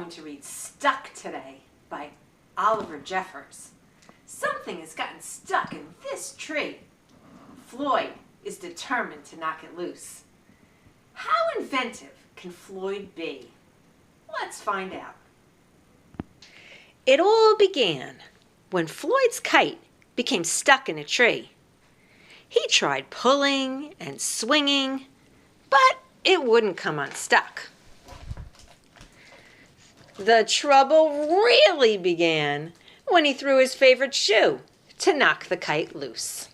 going to read Stuck today by Oliver Jeffers. Something has gotten stuck in this tree. Floyd is determined to knock it loose. How inventive can Floyd be? Let's find out. It all began when Floyd's kite became stuck in a tree. He tried pulling and swinging, but it wouldn't come unstuck. The trouble really began when he threw his favorite shoe to knock the kite loose.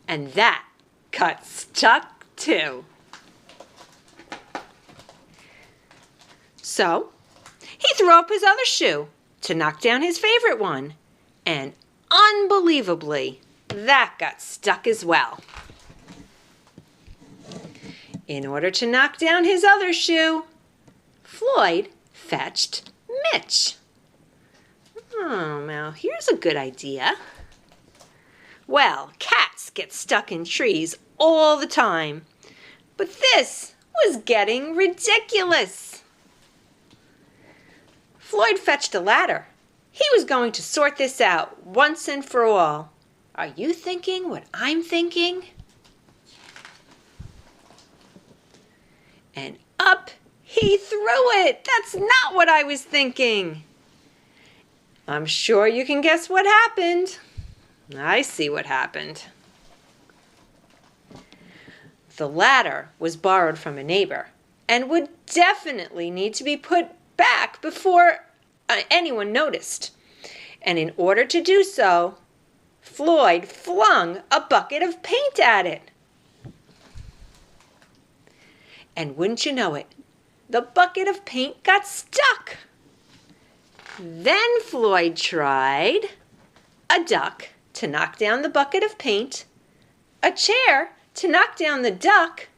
And that got stuck too. So he threw up his other shoe to knock down his favorite one, and unbelievably, that got stuck as well. In order to knock down his other shoe, Floyd fetched Mitch. Oh, now here's a good idea. Well, cats get stuck in trees all the time, but this was getting ridiculous. Floyd fetched a ladder. He was going to sort this out once and for all. Are you thinking what I'm thinking? And up he threw it. That's not what I was thinking. I'm sure you can guess what happened. I see what happened. The ladder was borrowed from a neighbor and would definitely need to be put back before anyone noticed. And in order to do so, Floyd flung a bucket of paint at it. And wouldn't you know it, the bucket of paint got stuck. Then Floyd tried a duck to knock down the bucket of paint, a chair to knock down the duck,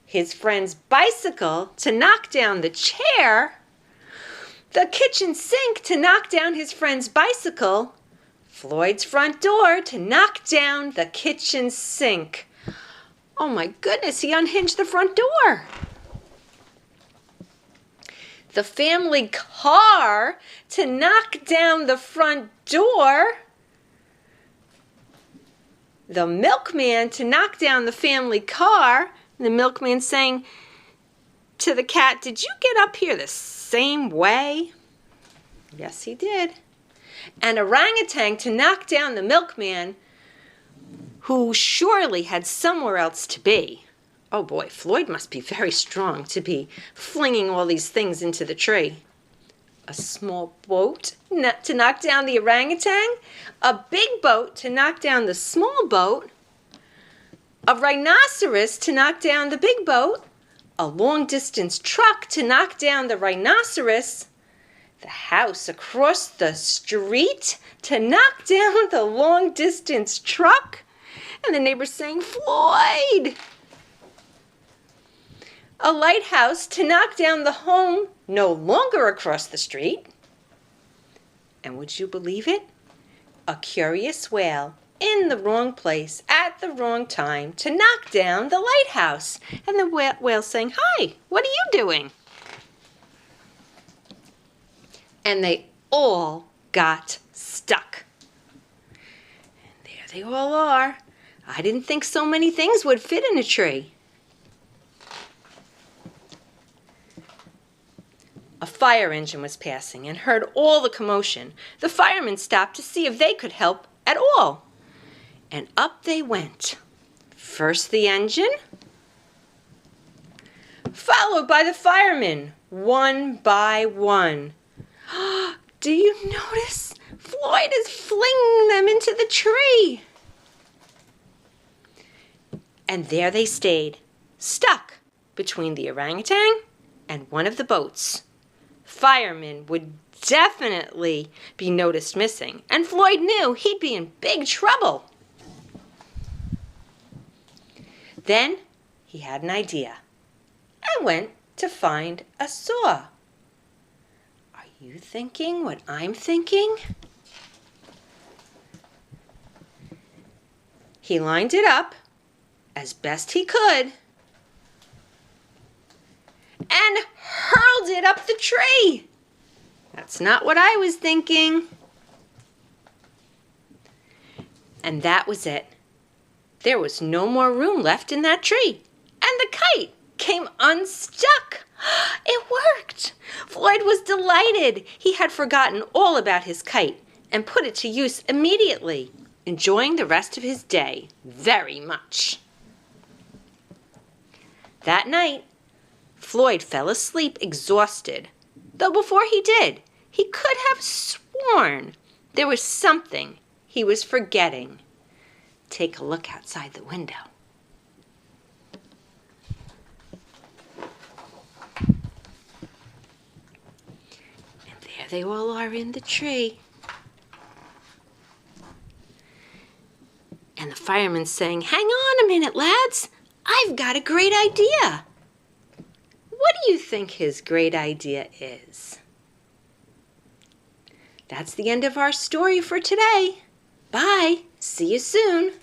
his friend's bicycle to knock down the chair, the kitchen sink to knock down his friend's bicycle, Floyd's front door to knock down the kitchen sink. Oh my goodness, he unhinged the front door. The family car to knock down the front door. The milkman to knock down the family car. The milkman saying to the cat, "Did you get up here the same way?" Yes, he did. An orangutan to knock down the milkman, who surely had somewhere else to be. Oh boy, Floyd must be very strong to be flinging all these things into the tree. A small boat to knock down the orangutan, a big boat to knock down the small boat, a rhinoceros to knock down the big boat, a long-distance truck to knock down the rhinoceros, the house across the street to knock down the long-distance truck, and the neighbor saying, "Floyd!" A lighthouse to knock down the home no longer across the street. And would you believe it? A curious whale in the wrong place at the wrong time to knock down the lighthouse. And the whale saying, "Hi, what are you doing?" And they all got stuck. And there they all are. I didn't think so many things would fit in a tree. A fire engine was passing and heard all the commotion. The firemen stopped to see if they could help at all. And up they went. First the engine, followed by the firemen, one by one. Do you notice? Floyd is flinging them into the tree. And there they stayed, stuck between the orangutan and one of the boats. Firemen would definitely be noticed missing, and Floyd knew he'd be in big trouble. Then he had an idea and went to find a saw. Are you thinking what I'm thinking? He lined it up as best he could and hurled it up the tree. That's not what I was thinking. And that was it. There was no more room left in that tree, and the kite came unstuck. It worked. Floyd was delighted. He had forgotten all about his kite and put it to use immediately, enjoying the rest of his day very much. That night, Floyd fell asleep exhausted, though before he did, he could have sworn there was something he was forgetting. Take a look outside the window. And there they all are in the tree. And the fireman's saying, "Hang on a minute, lads. I've got a great idea." What do you think his great idea is? That's the end of our story for today. Bye. See you soon.